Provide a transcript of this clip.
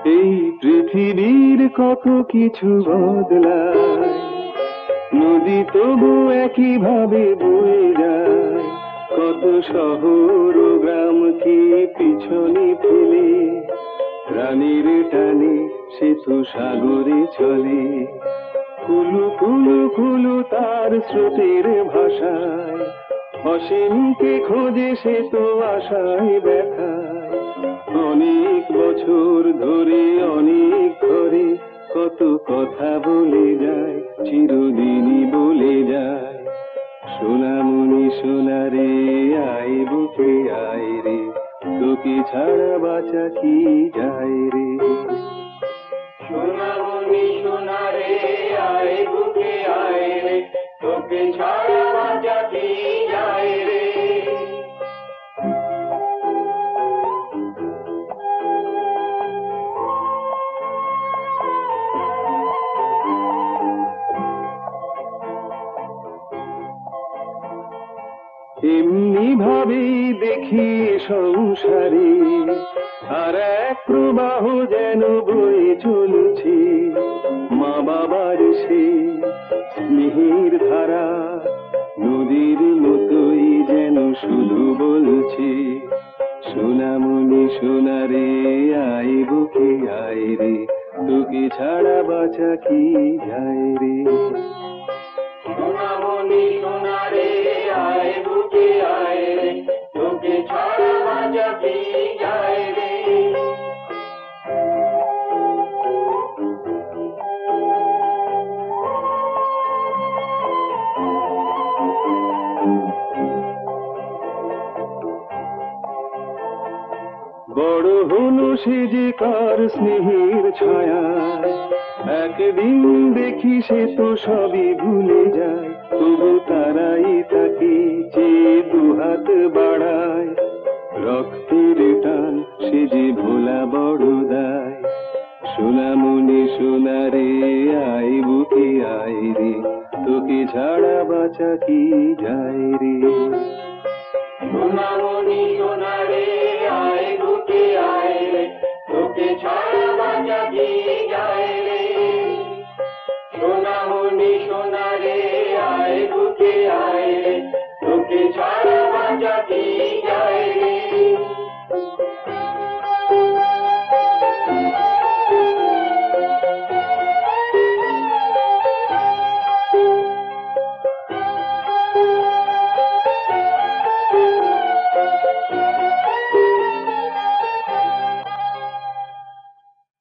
এই পৃথিবীর কত কিছু বদলায়, নদী তবু একইভাবে বয়ে যায়। কত শহর ও গ্রামকে পিছনে ফেলে প্রাণীর টানে সে তো সাগরে চলে। কুলু কুলু কুলু তার স্রোতের ভাষায়, অসীমকে খোঁজে সে তো আশায় ব্যথায়। অনেক বছর ধরে অনেক ঘরে কত কথা বলে যায়, চিরদিনই বলে যায়। সোনামণি সোনারে আয় বুকে আয় রে, তোকে ছাড়া বাঁচা কি যায় রে। সোনামণি সোনারে আয় বুকে আয় রে, তোকে ছাড়া বাঁচা কি যায় রে। এমনি ভাবেই দেখি সংসারে আর এক প্রবাহ যেন বয়ে চলছে। মা বাবার সে স্নেহের ধারা নদীর মতোই যেন শুধু বলছে, সোনামণি সোনারে আয় বুকে আয় রে, তোকে ছাড়া বাঁচা কি যায় রে। সোনামণি সোনারে আয় বুকে আয় রে, তোকে ছাড়া বাঁচা কি যায় রে। বড় হলো সে যে কার স্নেহের ছায়া, একদিন দেখি সে তো সবই ভুলে যায়। তবু তারাই তাকে চেয়ে দুহাত বাড়ায়, রক্তের টান সে যে ভোলা বড় দায়। সোনামণি সোনারে আয় বুকে আয় রে, তোকে ছাড়া বাঁচা কি যায় রে। সোনামণি সোনারে আয় বুকে আয়